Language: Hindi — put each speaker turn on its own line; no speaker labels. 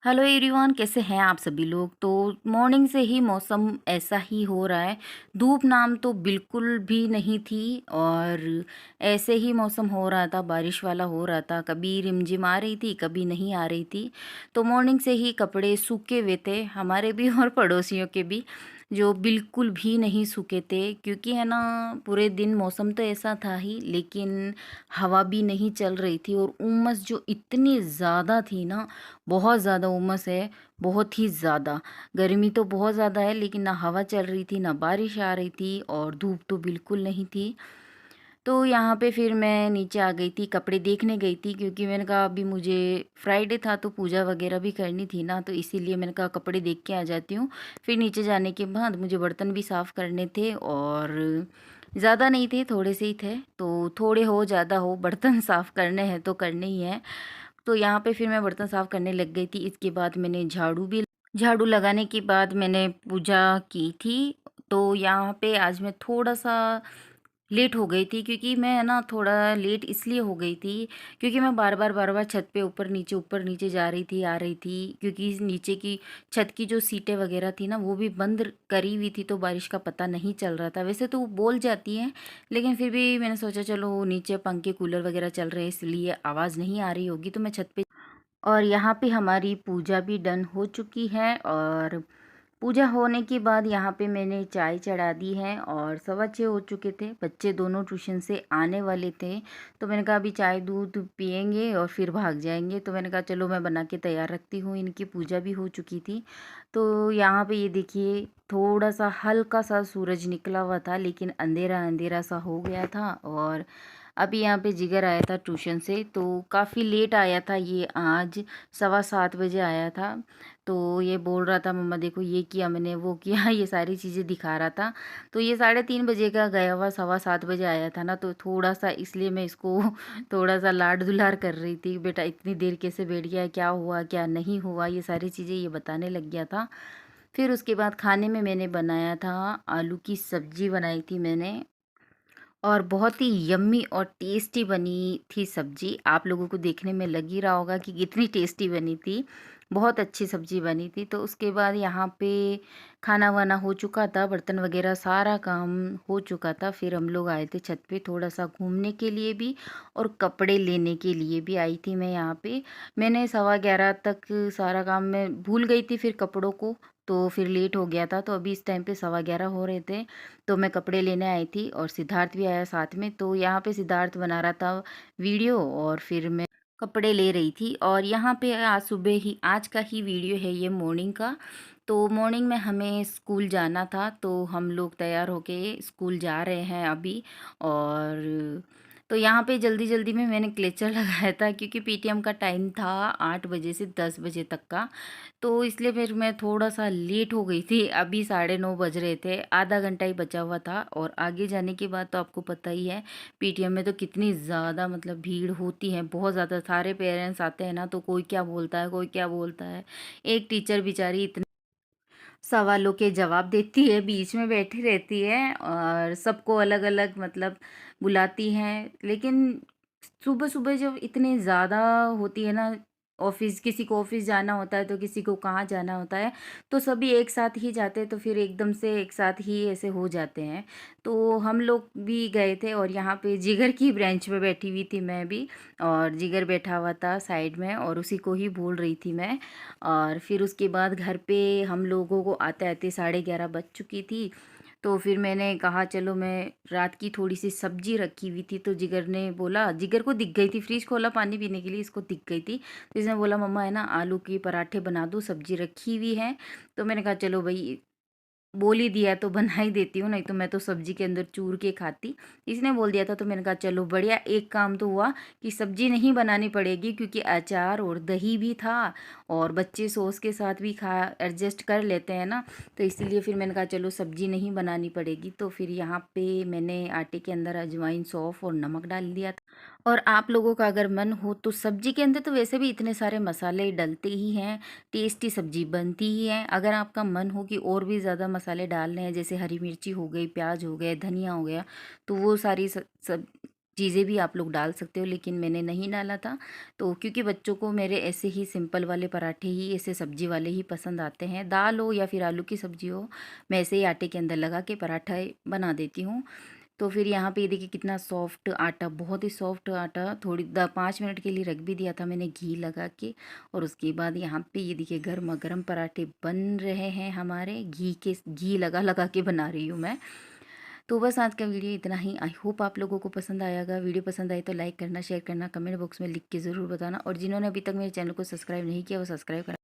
हेलो एवरीवन, कैसे हैं आप सभी लोग। तो मॉर्निंग से ही मौसम ऐसा ही हो रहा है। धूप नाम तो बिल्कुल भी नहीं थी और ऐसे ही मौसम हो रहा था, बारिश वाला हो रहा था। कभी रिमझिम आ रही थी, कभी नहीं आ रही थी। तो मॉर्निंग से ही कपड़े सूखे हुए थे, हमारे भी और पड़ोसियों के भी, जो बिल्कुल भी नहीं सूखे थे। क्योंकि है ना, पूरे दिन मौसम तो ऐसा था ही, लेकिन हवा भी नहीं चल रही थी और उमस जो इतनी ज़्यादा थी ना, बहुत ज़्यादा उमस है, बहुत ही ज़्यादा। गर्मी तो बहुत ज़्यादा है, लेकिन ना हवा चल रही थी, ना बारिश आ रही थी और धूप तो बिल्कुल नहीं थी। तो यहाँ पे फिर मैं नीचे आ गई थी, कपड़े देखने गई थी, क्योंकि मैंने कहा अभी मुझे फ्राइडे था तो पूजा वगैरह भी करनी थी ना, तो इसीलिए मैंने कहा कपड़े देख के आ जाती हूँ। फिर नीचे जाने के बाद मुझे बर्तन भी साफ़ करने थे और ज़्यादा नहीं थे, थोड़े से ही थे। तो थोड़े हो ज़्यादा हो, बर्तन साफ़ करने हैं तो करने ही हैं। तो यहाँ पे फिर मैं बर्तन साफ़ करने लग गई थी। इसके बाद मैंने झाड़ू लगाने के बाद मैंने पूजा की थी। तो यहाँ पे आज मैं थोड़ा-सा लेट हो गई थी, क्योंकि मैं है ना थोड़ा लेट इसलिए हो गई थी, क्योंकि मैं बार-बार छत पे ऊपर नीचे जा रही थी, आ रही थी। क्योंकि इस नीचे की छत की जो सीटें वगैरह थी ना, वो भी बंद करी हुई थी, तो बारिश का पता नहीं चल रहा था। वैसे तो वो बोल जाती हैं, लेकिन फिर भी मैंने सोचा चलो नीचे पंखे कूलर वगैरह चल रहे हैं, इसलिए आवाज़ नहीं आ रही होगी, तो मैं छत पे। और यहाँ पे हमारी पूजा भी डन हो चुकी है और पूजा होने के बाद यहाँ पे मैंने चाय चढ़ा दी है और 6:15 हो चुके थे। बच्चे दोनों ट्यूशन से आने वाले थे, तो मैंने कहा अभी चाय दूध पियेंगे और फिर भाग जाएंगे। तो मैंने कहा चलो मैं बना के तैयार रखती हूँ। इनकी पूजा भी हो चुकी थी। तो यहाँ पे ये देखिए, थोड़ा सा हल्का सा सूरज निकला हुआ था, लेकिन अंधेरा अंधेरा सा हो गया था। और अभी यहाँ पे जिगर आया था ट्यूशन से, तो काफ़ी लेट आया था ये आज, 7:15 बजे आया था। तो ये बोल रहा था मम्मा देखो ये किया मैंने, वो किया, ये सारी चीज़ें दिखा रहा था। तो ये 3:30 बजे का गया हुआ 7:15 बजे आया था ना, तो थोड़ा सा इसलिए मैं इसको थोड़ा सा लाड दुलार कर रही थी। बेटा इतनी देर कैसे बैठ गया, क्या हुआ क्या नहीं हुआ, ये सारी चीज़ें ये बताने लग गया था। फिर उसके बाद खाने में मैंने बनाया था, आलू की सब्जी बनाई थी मैंने, और बहुत ही यम्मी और टेस्टी बनी थी सब्जी। आप लोगों को देखने में लग ही रहा होगा कि कितनी टेस्टी बनी थी। बहुत अच्छी सब्जी बनी थी। तो उसके बाद यहाँ पे खाना वाना हो चुका था, बर्तन वगैरह सारा काम हो चुका था। फिर हम लोग आए थे छत पे थोड़ा सा घूमने के लिए भी और कपड़े लेने के लिए भी आई थी मैं यहाँ पे। मैंने 11:15 तक सारा काम मैं भूल गई थी फिर कपड़ों को, तो फिर लेट हो गया था। तो अभी इस टाइम पे 11:15 हो रहे थे, तो मैं कपड़े लेने आई थी और सिद्धार्थ भी आया साथ में। तो यहाँ पे सिद्धार्थ बना रहा था वीडियो और फिर मैं कपड़े ले रही थी। और यहाँ पे आज सुबह ही, आज का ही वीडियो है ये, मॉर्निंग का। तो मॉर्निंग में हमें स्कूल जाना था, तो हम लोग तैयार होके स्कूल जा रहे हैं अभी। और तो यहाँ पे जल्दी जल्दी में मैंने क्लेचर लगाया था, क्योंकि पीटीएम का टाइम था 8 बजे से 10 बजे तक का। तो इसलिए फिर मैं थोड़ा सा लेट हो गई थी। अभी 9:30 बज रहे थे, आधा घंटा ही बचा हुआ था। और आगे जाने के बाद तो आपको पता ही है, पीटीएम में तो कितनी ज़्यादा मतलब भीड़ होती है, बहुत ज़्यादा। सारे पेरेंट्स आते हैं ना, तो कोई क्या बोलता है, कोई क्या बोलता है। एक टीचर बेचारी इतने सवालों के जवाब देती है, बीच में बैठी रहती है और सबको अलग अलग मतलब बुलाती हैं। लेकिन सुबह सुबह जब इतने ज़्यादा होती है ना, ऑफिस, किसी को ऑफिस जाना होता है तो किसी को कहाँ जाना होता है, तो सभी एक साथ ही जाते हैं, तो फिर एकदम से एक साथ ही ऐसे हो जाते हैं। तो हम लोग भी गए थे और यहाँ पे जिगर की ब्रांच पे बैठी हुई थी मैं भी, और जिगर बैठा हुआ था साइड में और उसी को ही बोल रही थी मैं। और फिर उसके बाद घर पे हम लोगों को आते आते 11:30 बज चुकी थी। तो फिर मैंने कहा चलो, मैं रात की थोड़ी सी सब्जी रखी हुई थी, तो जिगर ने बोला, जिगर को दिख गई थी, फ्रिज खोला पानी पीने के लिए, इसको दिख गई थी, तो इसने बोला मम्मा है ना आलू के पराठे बना दो, सब्जी रखी हुई है। तो मैंने कहा चलो भाई, बोल ही दिया तो बना ही देती हूँ, नहीं तो मैं तो सब्जी के अंदर चूर के खाती। इसने बोल दिया था तो मैंने कहा चलो बढ़िया, एक काम तो हुआ कि सब्जी नहीं बनानी पड़ेगी, क्योंकि अचार और दही भी था और बच्चे सॉस के साथ भी खा एडजस्ट कर लेते हैं ना। तो इसीलिए फिर मैंने कहा चलो सब्जी नहीं बनानी पड़ेगी। तो फिर यहाँ पे मैंने आटे के अंदर अजवाइन, सौंफ और नमक डाल दिया था। और आप लोगों का अगर मन हो तो सब्जी के अंदर तो वैसे भी इतने सारे मसाले डलते ही हैं, टेस्टी सब्जी बनती ही है। अगर आपका मन हो कि और भी ज़्यादा मसाले डालने हैं, जैसे हरी मिर्ची हो गई, प्याज हो गए, धनिया हो गया, तो वो सारी सब चीज़ें भी आप लोग डाल सकते हो, लेकिन मैंने नहीं डाला था। तो क्योंकि बच्चों को मेरे ऐसे ही सिंपल वाले पराठे ही, ऐसे सब्जी वाले ही पसंद आते हैं, दाल हो या फिर आलू की सब्जी हो, मैं ऐसे ही आटे के अंदर लगा के पराठा बना देती हूँ। तो फिर यहाँ पे ये देखिए कितना सॉफ्ट आटा, बहुत ही सॉफ्ट आटा, थोड़ी 5 मिनट के लिए रख भी दिया था मैंने घी लगा के। और उसके बाद यहाँ पे ये देखिए गर्मा गर्म पराठे बन रहे हैं हमारे, घी लगा लगा के बना रही हूँ मैं। तो बस आज का वीडियो इतना ही। आई होप आप लोगों को पसंद आएगा। वीडियो पसंद आए तो लाइक करना, शेयर करना, कमेंट बॉक्स में लिख के ज़रूर बताना, और जिन्होंने अभी तक मेरे चैनल को सब्सक्राइब नहीं किया वो सब्सक्राइब करना।